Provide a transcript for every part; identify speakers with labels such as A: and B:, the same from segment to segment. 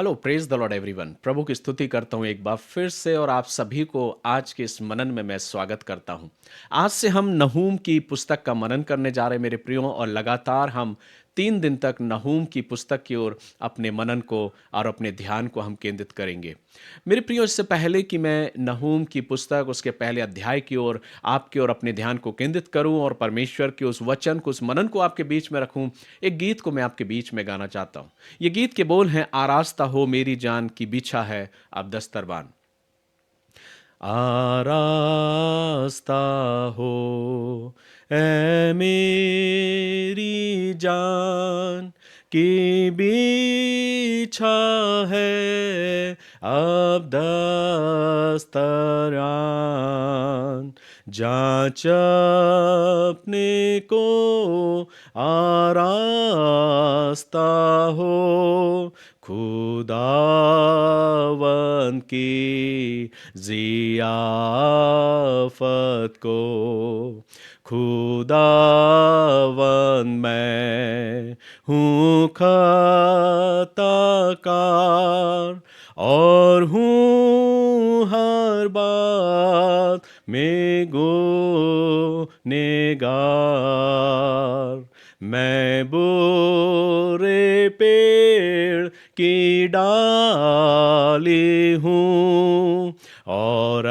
A: Hello, praise the lord everyone. प्रभु की स्तुति करता हूँ एक बार फिर से और आप सभी को आज के इस मनन में मैं स्वागत करता हूँ। आज से हम नहूम की पुस्तक का मनन करने जा रहे हैं मेरे प्रियो और लगातार हम 3 दिन तक नहूम की पुस्तक की ओर अपने मनन को और अपने ध्यान को हम केंद्रित करेंगे। मेरे प्रियो इससे पहले कि मैं नहूम की पुस्तक उसके पहले अध्याय की ओर आपकी ओर अपने ध्यान को केंद्रित करूँ और परमेश्वर के उस वचन को, उस मनन को आपके बीच में रखूँ, एक गीत को मैं आपके बीच में गाना चाहता हूँ। ये गीत के बोल हैं आरास्ता हो मेरी जान की बिछा है अब दस्तरबान। आरास्ता हो ऐ मेरी जान की बिछा है अब दस्तरान। जांच अपने को आरास्ता हो खुदावन की ज़ियाफ़त को। खुदावन मैं हूँ ख़ताकार और हूँ हर बात में गुनहगार। मैं बुरे पेड़ की डाली हूँ और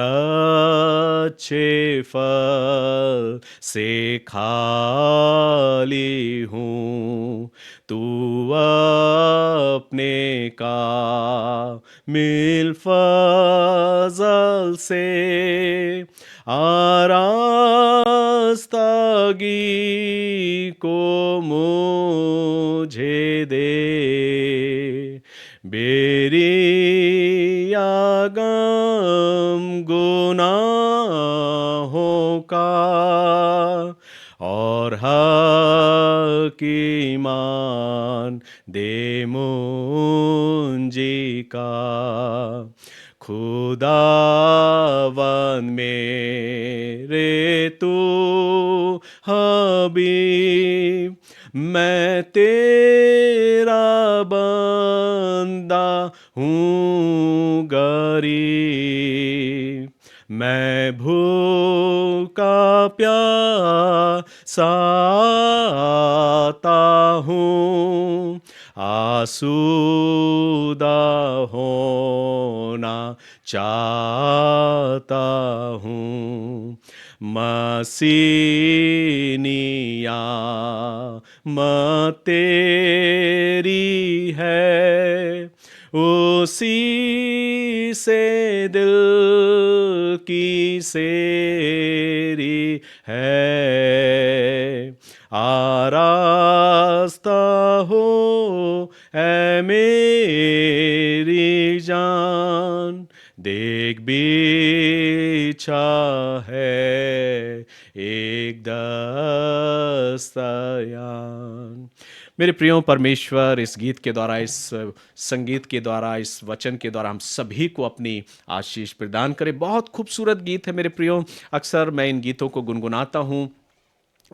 A: अच्छे फल से खाली हूँ। तू अपने कामिल फज़ल से आरास्तगी को मुझे दे। मेरी आगम गुनाहों का और हक ईमान दे मुंजी का। खुदावन मेरे तू हबीब, मैं तेरा बंदा हूँ गरीब। मैं भूखा प्यासा आता हूँ, आसूदा होना चाहता हूँ। मसीनिया तेरी है, उसी से दिल की सेरी है। आरास्ता हो ऐ मेरी जान, देख बिछा है एक दस्तयान। मेरे प्रियो परमेश्वर इस गीत के द्वारा, इस संगीत के द्वारा, इस वचन के द्वारा हम सभी को अपनी आशीष प्रदान करे। बहुत खूबसूरत गीत है मेरे प्रियो। अक्सर मैं इन गीतों को गुनगुनाता हूँ।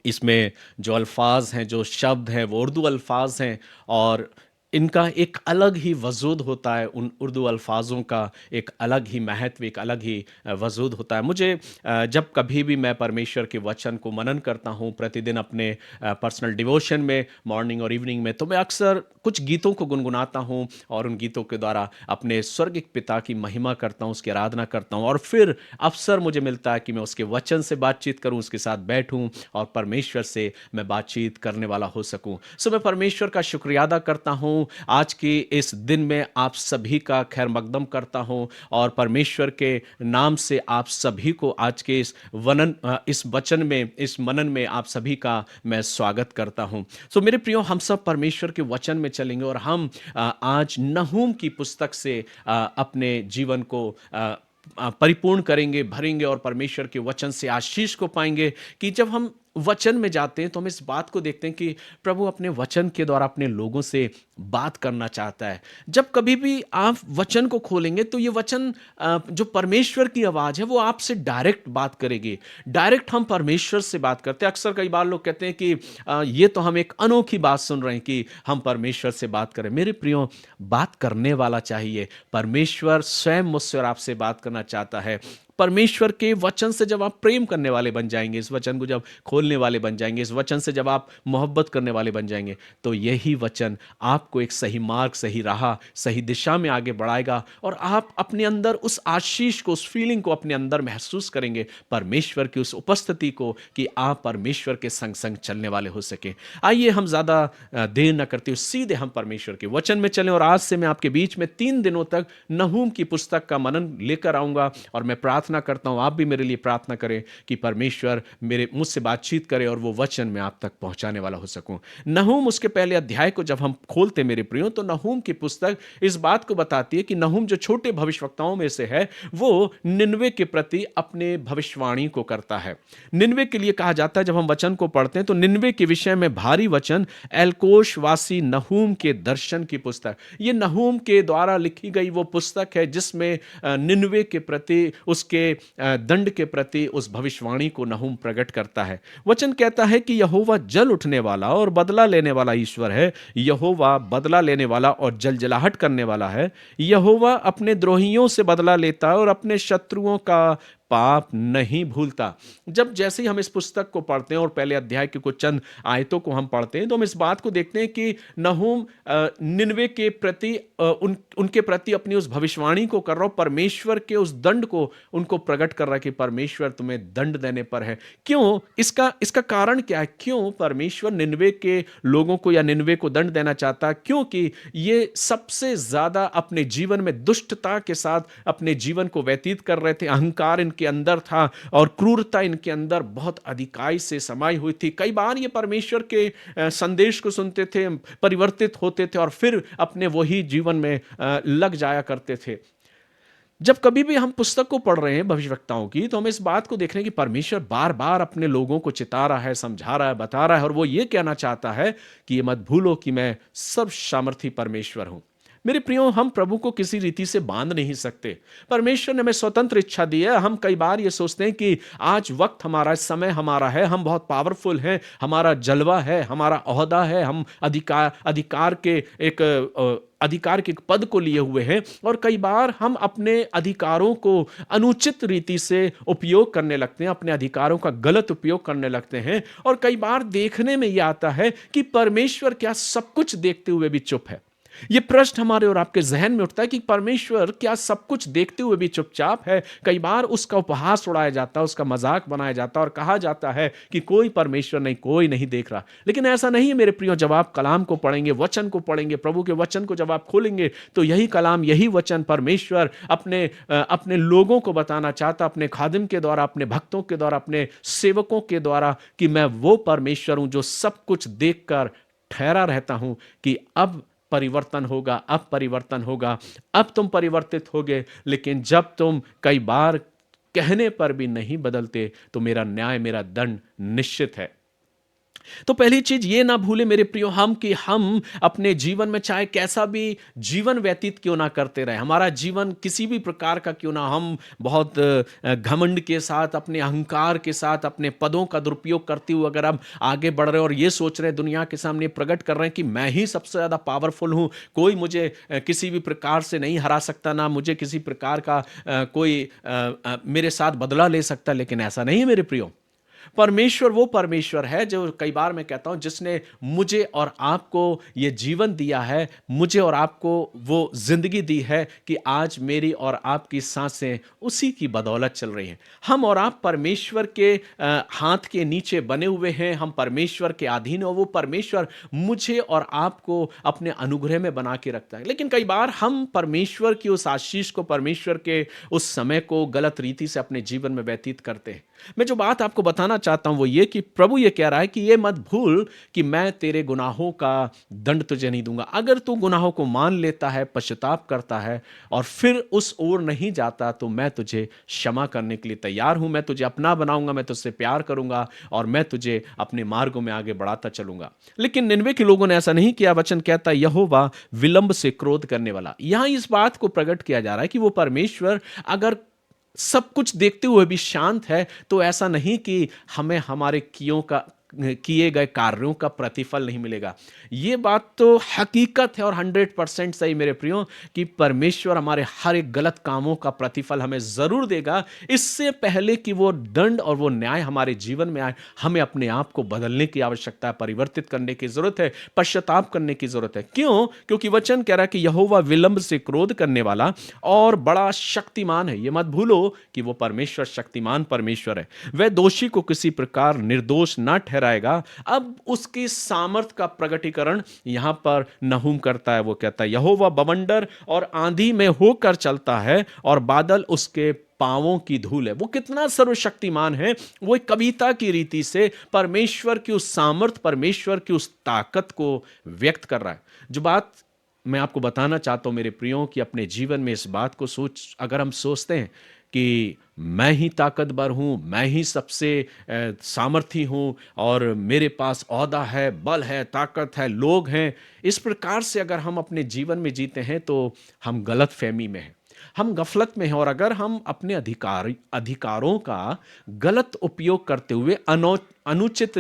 A: इसमें जो अल्फाज हैं, जो शब्द हैं, वो उर्दू अल्फाज हैं और इनका एक अलग ही वजूद होता है। उन उर्दू अल्फाजों का एक अलग ही महत्व, एक अलग ही वजूद होता है। मुझे जब कभी भी मैं परमेश्वर के वचन को मनन करता हूँ प्रतिदिन अपने पर्सनल डिवोशन में, मॉर्निंग और इवनिंग में, तो मैं अक्सर कुछ गीतों को गुनगुनाता हूँ और उन गीतों के द्वारा अपने स्वर्गिक पिता की महिमा करता हूँ, उसकी आराधना करता हूँ और फिर अवसर मुझे मिलता है कि मैं उसके वचन से बातचीत करूँ, उसके साथ बैठूँ और परमेश्वर से मैं बातचीत करने वाला हो सकूँ। सो मैं परमेश्वर का शुक्रिया अदा करता हूँ। आज के इस दिन में आप सभी का खैर मकदम करता हूँ और परमेश्वर के नाम से आप सभी को आज के इस वचन में, इस मनन में आप सभी का मैं स्वागत करता हूँ। सो मेरे प्रियो, हम सब परमेश्वर के वचन में चलेंगे और हम आज नहूम की पुस्तक से अपने जीवन को परिपूर्ण करेंगे, भरेंगे और परमेश्वर के वचन से आशीष को पाएंगे कि जब हम वचन में जाते हैं तो हम इस बात को देखते हैं कि प्रभु अपने वचन के द्वारा अपने लोगों से बात करना चाहता है। जब कभी भी आप वचन को खोलेंगे तो ये वचन जो परमेश्वर की आवाज़ है वो आपसे डायरेक्ट बात करेगी। डायरेक्ट हम परमेश्वर से बात करते हैं। अक्सर कई बार लोग कहते हैं कि ये तो हम एक अनोखी बात सुन रहे हैं कि हम परमेश्वर से बात करें। मेरे प्रियो, बात करने वाला चाहिए। परमेश्वर स्वयं मुझसे और आपसे बात करना चाहता है। परमेश्वर के वचन से जब आप प्रेम करने वाले बन जाएंगे, इस वचन को जब खोलने वाले बन जाएंगे, इस वचन से जब आप मोहब्बत करने वाले बन जाएंगे, तो यही वचन आपको एक सही मार्ग, सही राह, सही दिशा में आगे बढ़ाएगा और आप अपने अंदर उस आशीष को, उस फीलिंग को अपने अंदर महसूस करेंगे, परमेश्वर की उस उपस्थिति को, कि आप परमेश्वर के संग संग चलने वाले हो सके। आइए हम ज़्यादा देर न करते हुए सीधे हम परमेश्वर के वचन में चलें। और आज से मैं आपके बीच में 3 दिनों तक नहूम की पुस्तक का मनन लेकर आऊँगा और मैं प्रार्थना करता हूँ, आप भी मेरे लिए प्रार्थना करें कि परमेश्वर मेरे मुझसे बातचीत करे और वो वचन मैं आप तक पहुँचाने वाला हो सकूँ। नहूम उसके पहले अध्याय को जब हम खोलते मेरे प्रियो, तो नहूम की पुस्तक इस बात को बताती है कि नहूम जो छोटे भविष्यवक्ताओं में से है, वो निनवे के प्रति अपने भविष्यवाणी को करता है। निनवे के लिए कहा जाता है, जब हम वचन को पढ़ते हैं तो निनवे के विषय में भारी वचन एलकोश वासी नहूम के दर्शन की पुस्तक, ये नहूम के द्वारा लिखी गई वो पुस्तक है जिसमें निनवे के प्रति, उसके दंड के प्रति उस भविष्यवाणी को नहूम प्रकट करता है। वचन कहता है कि यहोवा जल उठने वाला और बदला लेने वाला ईश्वर है। यहोवा बदला लेने वाला और जलजलाहट करने वाला है। यहोवा अपने द्रोहियों से बदला लेता है और अपने शत्रुओं का पाप नहीं भूलता। जब जैसे ही हम इस पुस्तक को पढ़ते हैं और पहले अध्याय के कुछ चंद आयतों को हम पढ़ते हैं, तो हम इस बात को देखते हैं कि नहूम निनवे के प्रति उनके प्रति अपनी उस भविष्यवाणी को कर रहा हो, परमेश्वर के उस दंड को उनको प्रकट कर रहा है कि परमेश्वर तुम्हें दंड देने पर है। क्यों? इसका कारण क्या है? क्यों परमेश्वर निनवे के लोगों को या निनवे को दंड देना चाहता है? क्योंकि ये सबसे ज्यादा अपने जीवन में दुष्टता के साथ अपने जीवन को व्यतीत कर रहे थे। अहंकार इनके अंदर था और क्रूरता इनके अंदर बहुत अधिकाई से समाई हुई थी। कई बार ये परमेश्वर के संदेश को सुनते थे, परिवर्तित होते थे और फिर अपने वही जीवन में लग जाया करते थे। जब कभी भी हम पुस्तक को पढ़ रहे हैं भविष्यवक्ताओं की, तो हम इस बात को देख रहे हैं कि परमेश्वर बार बार अपने लोगों को चिता रहा है, समझा रहा है, बता रहा है और वो ये कहना चाहता है कि ये मत भूलो कि मैं सर्व सामर्थी परमेश्वर हूं। मेरे प्रियो, हम प्रभु को किसी रीति से बांध नहीं सकते। परमेश्वर ने हमें स्वतंत्र इच्छा दी है। हम कई बार ये सोचते हैं कि आज वक्त हमारा, समय हमारा है, हम बहुत पावरफुल हैं, हमारा जलवा है, हमारा ओहदा है, हम अधिकार के एक पद को लिए हुए हैं और कई बार हम अपने अधिकारों को अनुचित रीति से उपयोग करने लगते हैं, अपने अधिकारों का गलत उपयोग करने लगते हैं। और कई बार देखने में यह आता है कि परमेश्वर क्या सब कुछ देखते हुए भी चुप है? ये प्रश्न हमारे और आपके जहन में उठता है कि परमेश्वर क्या सब कुछ देखते हुए भी चुपचाप है? कई बार उसका उपहास उड़ाया जाता है, उसका मजाक बनाया जाता है और कहा जाता है कि कोई परमेश्वर नहीं, कोई नहीं देख रहा। लेकिन ऐसा नहीं है मेरे प्रियो। जब आप कलाम को पढ़ेंगे, वचन को पढ़ेंगे, प्रभु के वचन को जब आप खोलेंगे, तो यही कलाम, यही वचन परमेश्वर अपने लोगों को बताना चाहता, अपने खादिम के द्वारा, अपने भक्तों के द्वारा, अपने सेवकों के द्वारा, कि मैं वो परमेश्वर हूं जो सब कुछ देखकर ठहरा रहता हूं कि अब परिवर्तन होगा, अब परिवर्तन होगा, अब तुम परिवर्तित होगे। लेकिन जब तुम कई बार कहने पर भी नहीं बदलते, तो मेरा न्याय, मेरा दंड निश्चित है। तो पहली चीज ये ना भूले मेरे प्रियो, कि हम अपने जीवन में चाहे कैसा भी जीवन व्यतीत क्यों ना करते रहे, हमारा जीवन किसी भी प्रकार का क्यों ना, हम बहुत घमंड के साथ, अपने अहंकार के साथ, अपने पदों का दुरुपयोग करते हुए अगर हम आगे बढ़ रहे हैं और ये सोच रहे हैं, दुनिया के सामने प्रकट कर रहे हैं कि मैं ही सबसे ज्यादा पावरफुल हूं, कोई मुझे किसी भी प्रकार से नहीं हरा सकता, ना मुझे किसी प्रकार का कोई मेरे साथ बदला ले सकता। लेकिन ऐसा नहीं है मेरे प्रियो। परमेश्वर वो परमेश्वर है जो, कई बार मैं कहता हूं, जिसने मुझे और आपको ये जीवन दिया है, मुझे और आपको वो जिंदगी दी है कि आज मेरी और आपकी सांसें उसी की बदौलत चल रही हैं। हम और आप परमेश्वर के हाथ के नीचे बने हुए हैं, हम परमेश्वर के अधीन और वो परमेश्वर मुझे और आपको अपने अनुग्रह में बना के रखता है। लेकिन कई बार हम परमेश्वर की उस आशीष को, परमेश्वर के उस समय को गलत रीति से अपने जीवन में व्यतीत करते हैं। मैं जो बात आपको बताना चाहता हूँ वो ये कि प्रभु ये कह रहा है कि ये मत भूल कि मैं तेरे गुनाहों का दंड तुझे नहीं दूंगा। अगर तू गुनाहों को मान लेता है, पश्चाताप करता है और फिर उस ओर नहीं जाता, तो मैं तुझे क्षमा करने के लिए तैयार हूं। मैं तुझे अपना बनाऊंगा, मैं तुझसे प्यार करूंगा और मैं तुझे अपने मार्गों में आगे बढ़ाता चलूंगा। लेकिन निनवे के लोगों ने ऐसा नहीं किया। वचन कहता है यहोवा विलंब से क्रोध करने वाला। यहां इस बात को प्रकट किया जा रहा है कि वो परमेश्वर अगर सब कुछ देखते हुए भी शांत है, तो ऐसा नहीं कि हमें हमारे किए गए कार्यों का प्रतिफल नहीं मिलेगा। ये बात तो हकीकत है और 100% सही मेरे प्रियो, कि परमेश्वर हमारे हर एक गलत कामों का प्रतिफल हमें जरूर देगा। इससे पहले कि वो दंड और वो न्याय हमारे जीवन में आए, हमें अपने आप को बदलने की आवश्यकता है, परिवर्तित करने की जरूरत है, पश्चाताप करने की जरूरत है। क्यों? क्योंकि वचन कह रहा है कि यहोवा विलंब से क्रोध करने वाला और बड़ा शक्तिमान है। ये मत भूलो कि वो परमेश्वर शक्तिमान परमेश्वर है। वह दोषी को किसी प्रकार निर्दोष न ठहराएगा। अब उसकी सामर्थ का प्रकटीकरण यहां पर नहूम करता है। वो कहता है यहोवा बवंडर और आंधी में होकर चलता है और बादल उसके पांवों की धूल है। वो कितना सर्वशक्तिमान है। वो एक कविता की रीति से परमेश्वर की उस सामर्थ, परमेश्वर की उस ताकत को व्यक्त कर रहा है। जो बात मैं आपको बताना चाहता हूं मेरे प्रियो, कि अपने जीवन में इस बात को अगर हम सोचते हैं कि मैं ही ताकतवर हूँ, मैं ही सबसे सामर्थी हूँ और मेरे पास औहदा है, बल है, ताकत है, लोग हैं, इस प्रकार से अगर हम अपने जीवन में जीते हैं तो हम गलत फहमी में हैं, हम गफलत में हैं। और अगर हम अपने अधिकारों का गलत उपयोग करते हुए अनुचित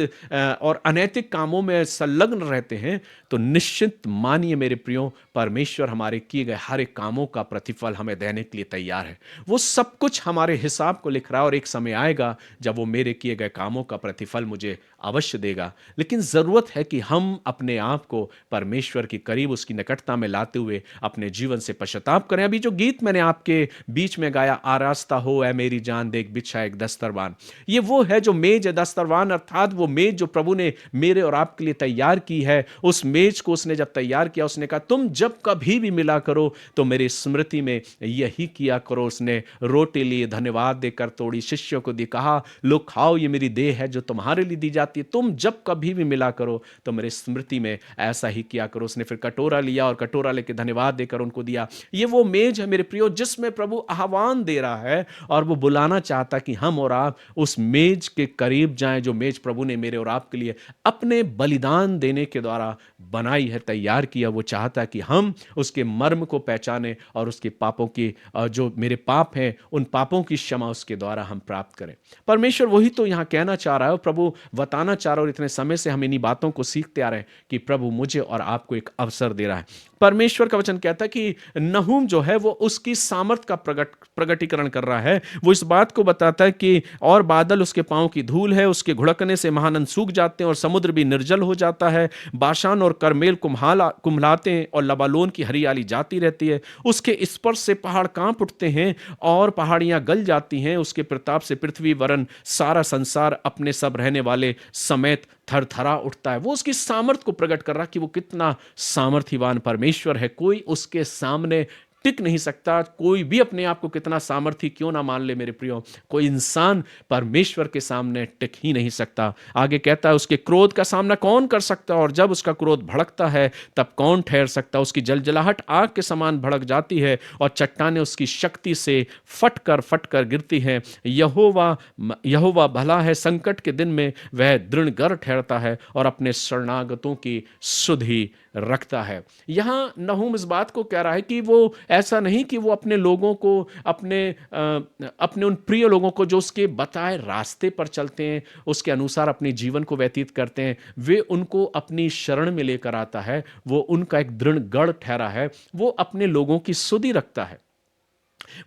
A: और अनैतिक कामों में संलग्न रहते हैं, तो निश्चित मानिए मेरे प्रियो, परमेश्वर हमारे किए गए हर एक कामों का प्रतिफल हमें देने के लिए तैयार है। वो सब कुछ हमारे हिसाब को लिख रहा है और एक समय आएगा जब वो मेरे किए गए कामों का प्रतिफल मुझे अवश्य देगा। लेकिन जरूरत है कि हम अपने आप को परमेश्वर के करीब, उसकी निकटता में लाते हुए अपने जीवन से पश्चाताप करें। अभी जो गीत मैंने आपके बीच में गाया, आरास्ता हो ऐ मेरी जान देख बिछा एक दस्तरवान, ये वो है जो मेज है, दस्तरवान अर्थात वो मेज जो प्रभु ने मेरे और आपके लिए तैयार की है। उस मेज को उसने जब तैयार किया, उसने कहा तुम जब कभी भी मिला करो तो मेरी स्मृति में यही किया करो। उसने रोटी ली, धन्यवाद देकर तोड़ी, शिष्यों को दी, कहा लो खाओ, ये मेरी देह है जो तुम्हारे लिए दी जाती है, तुम जब कभी भी मिला करो तो मेरी स्मृति में ऐसा ही किया करो। उसने फिर कटोरा लिया और कटोरा लेकर धन्यवाद देकर उनको दिया। ये वो मेज है मेरे प्रियो जिसमें प्रभु आह्वान दे रहा है और वो बुलाना चाहता कि हम और आप उस मेज के करीब जाएं, जो मेज प्रभु ने मेरे और आपके लिए अपने बलिदान देने के द्वारा बनाई है, तैयार किया। वो चाहता है कि हम उसके मर्म को पहचाने और उसके पापों की, जो मेरे पाप हैं, उन पापों की क्षमा उसके द्वारा हम प्राप्त करें। परमेश्वर वही तो यहां कहना चाह रहा है, प्रभु बताना चाह रहा है, और इतने समय से हम इन्हीं बातों को सीखते आ रहे हैं कि प्रभु मुझे और आपको एक अवसर दे रहा है। परमेश्वर का वचन कहता है कि नहूम जो है वो उसकी सामर्थ का प्रगटीकरण कर रहा है। वो इस बात को बताता है कि और बादल उसके पांव की धूल है, उसके घुड़कने से महानंद सूख जाते हैं और समुद्र भी निर्जल हो जाता है। बाशान और करमेल कुम्हलाते हैं और लबालोन की हरियाली जाती रहती है। उसके स्पर्श से पहाड़ कांप उठते हैं और पहाड़ियां गल जाती हैं। उसके प्रताप से पृथ्वी वरन सारा संसार अपने सब रहने वाले समेत थरथरा उठता है। वो उसकी सामर्थ को प्रकट कर रहा कि वो कितना सामर्थ्यवान परमेश्वर है। कोई उसके सामने टिक नहीं सकता। कोई भी अपने आप को कितना सामर्थी क्यों ना मान ले मेरे प्रियो, कोई इंसान परमेश्वर के सामने टिक ही नहीं सकता। आगे कहता है उसके क्रोध का सामना कौन कर सकता है, और जब उसका क्रोध भड़कता है तब कौन ठहर सकता। उसकी जलजलाहट आग के समान भड़क जाती है और चट्टानें उसकी शक्ति से फटकर गिरती हैं। यहोवा भला है, संकट के दिन में वह दृढ़ ठहरता है और अपने शरणागतों की सुधि रखता है। यहां नहूम इस बात को कह रहा है कि वो ऐसा नहीं कि वो अपने लोगों को, अपने उन प्रिय लोगों को जो उसके बताए रास्ते पर चलते हैं, उसके अनुसार अपने जीवन को व्यतीत करते हैं, वे उनको अपनी शरण में लेकर आता है। वो उनका एक दृढ़ गढ़ ठहरा है। वो अपने लोगों की सुधि रखता है,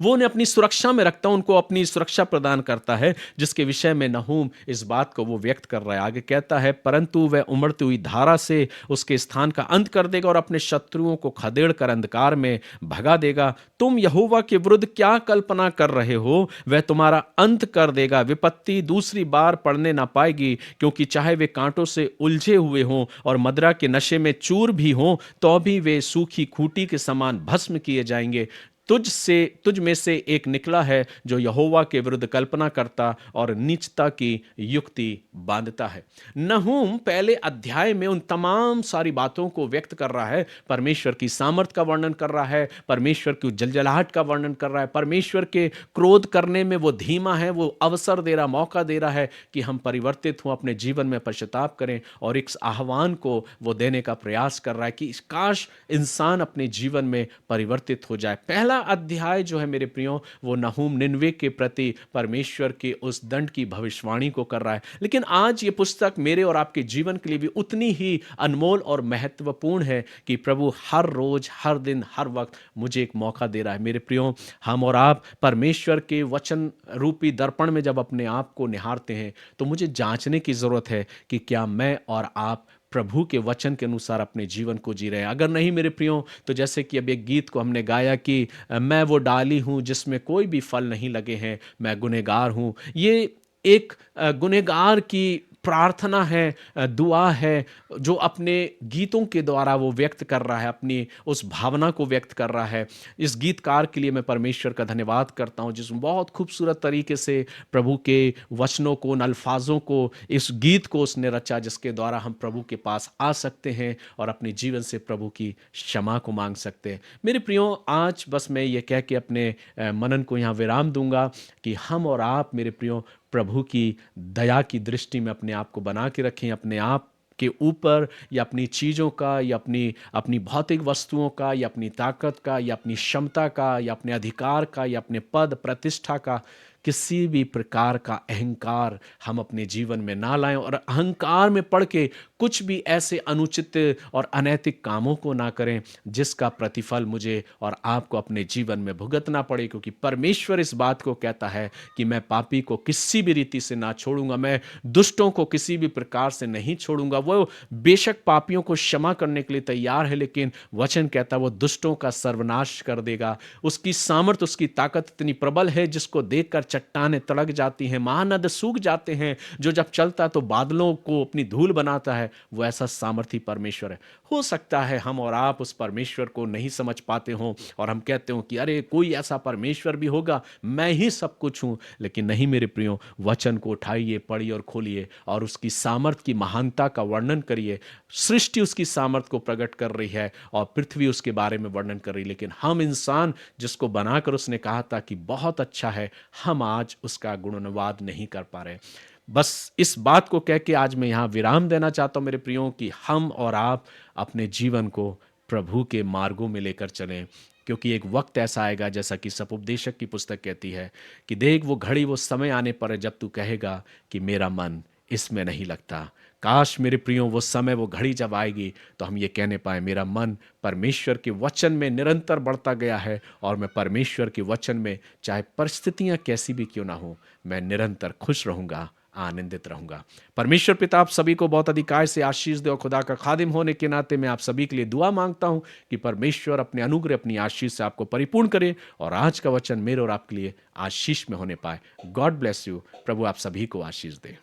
A: वो उन्हें अपनी सुरक्षा में रखता है, उनको अपनी सुरक्षा प्रदान करता है, जिसके विषय में नहूम इस बात को वो व्यक्त कर रहा है। आगे कहता है परंतु वह उमड़ती हुई धारा से उसके स्थान का अंत कर देगा और अपने शत्रुओं को खदेड़ कर अंधकार में भगा देगा। तुम यहोवा के विरुद्ध क्या कल्पना कर रहे हो, वह तुम्हारा अंत कर देगा। विपत्ति दूसरी बार पड़ने ना पाएगी, क्योंकि चाहे वे कांटों से उलझे हुए हों और मदिरा के नशे में चूर भी हों, तो भी वे सूखी खूंटी के समान भस्म किए जाएंगे। तुझ में से एक निकला है जो यहोवा के विरुद्ध कल्पना करता और नीचता की युक्ति बांधता है। नहूम पहले अध्याय में उन तमाम सारी बातों को व्यक्त कर रहा है। परमेश्वर की सामर्थ का वर्णन कर रहा है, परमेश्वर की जलजलाहट का वर्णन कर रहा है, परमेश्वर के क्रोध करने में वो धीमा है, वो अवसर दे रहा, मौका दे रहा है कि हम परिवर्तित हों, अपने जीवन में पश्चाताप करें, और एक आह्वान को वो देने का प्रयास कर रहा है कि काश इंसान अपने जीवन में परिवर्तित हो जाए। पहला अध्याय जो है मेरे प्रियो, वो नहूम निनवे के प्रति परमेश्वर के उस दंड की भविष्यवाणी को कर रहा है। लेकिन आज ये पुस्तक मेरे और आपके जीवन के लिए भी उतनी ही अनमोल और महत्वपूर्ण है कि प्रभु हर रोज, हर दिन, हर वक्त मुझे एक मौका दे रहा है। मेरे प्रियो, हम और आप परमेश्वर के वचन रूपी दर्पण में जब अपने आप को निहारते हैं तो मुझे जांचने की जरूरत है कि क्या मैं और आप प्रभु के वचन के अनुसार अपने जीवन को जी रहे हैं। अगर नहीं मेरे प्रियो, तो जैसे कि अब एक गीत को हमने गाया कि मैं वो डाली हूँ जिसमें कोई भी फल नहीं लगे हैं, मैं गुनहगार हूँ। ये एक गुनहगार की प्रार्थना है, दुआ है, जो अपने गीतों के द्वारा वो व्यक्त कर रहा है, अपनी उस भावना को व्यक्त कर रहा है। इस गीतकार के लिए मैं परमेश्वर का धन्यवाद करता हूँ, जिसमें बहुत खूबसूरत तरीके से प्रभु के वचनों को, उन अल्फाजों को, इस गीत को उसने रचा, जिसके द्वारा हम प्रभु के पास आ सकते हैं और अपने जीवन से प्रभु की क्षमा को मांग सकते हैं। मेरे प्रियो, आज बस मैं ये कह के अपने मनन को यहाँ विराम दूंगा कि हम और आप मेरे प्रियो प्रभु की दया की दृष्टि में अपने आप को बना के रखें, अपने आप के ऊपर या अपनी चीज़ों का या अपनी अपनी भौतिक वस्तुओं का या अपनी ताकत का या अपनी क्षमता का या अपने अधिकार का या अपने पद प्रतिष्ठा का किसी भी प्रकार का अहंकार हम अपने जीवन में ना लाएं, और अहंकार में पड़ के कुछ भी ऐसे अनुचित और अनैतिक कामों को ना करें जिसका प्रतिफल मुझे और आपको अपने जीवन में भुगतना पड़े। क्योंकि परमेश्वर इस बात को कहता है कि मैं पापी को किसी भी रीति से ना छोड़ूंगा, मैं दुष्टों को किसी भी प्रकार से नहीं छोड़ूंगा। वो बेशक पापियों को क्षमा करने के लिए तैयार है, लेकिन वचन कहता है वो दुष्टों का सर्वनाश कर देगा। उसकी सामर्थ, उसकी ताकत इतनी प्रबल है जिसको देखकर चट्टानें तड़क जाती हैं, महानद सूख जाते हैं, जो जब चलता तो बादलों को अपनी धूल बनाता है। वो ऐसा सामर्थी परमेश्वर है। हो सकता है हम और आप उस परमेश्वर को नहीं समझ पाते हों और हम कहते हो कि अरे कोई ऐसा परमेश्वर भी होगा, मैं ही सब कुछ हूं। लेकिन नहीं मेरे प्रियो, वचन को उठाइए, पढ़िए और खोलिए और उसकी सामर्थ की महानता का वर्णन करिए। सृष्टि उसकी सामर्थ को प्रकट कर रही है और पृथ्वी उसके बारे में वर्णन कर रही है, लेकिन हम इंसान जिसको बनाकर उसने कहा था कि बहुत अच्छा है, हम आज उसका गुणानुवाद नहीं कर पा रहे। बस इस बात को कह के आज मैं यहाँ विराम देना चाहता हूँ मेरे प्रियो कि हम और आप अपने जीवन को प्रभु के मार्गों में लेकर चलें, क्योंकि एक वक्त ऐसा आएगा जैसा कि सपोपदेशक की पुस्तक कहती है कि देख वो घड़ी, वो समय आने पर है जब तू कहेगा कि मेरा मन इसमें नहीं लगता। काश मेरे प्रियो वो समय, वो घड़ी जब आएगी तो हम ये कहने पाए मेरा मन परमेश्वर के वचन में निरंतर बढ़ता गया है और मैं परमेश्वर के वचन में, चाहे परिस्थितियां कैसी भी क्यों ना हो, मैं निरंतर खुश रहूंगा, आनंदित रहूंगा। परमेश्वर पिता आप सभी को बहुत अधिकार से आशीष दे और खुदा का खादिम होने के नाते मैं आप सभी के लिए दुआ मांगता हूं कि परमेश्वर अपने अनुग्रह, अपनी आशीष से आपको परिपूर्ण करे और आज का वचन मेरे और आपके लिए आशीष में होने पाए। God bless you. प्रभु आप सभी को आशीष दे।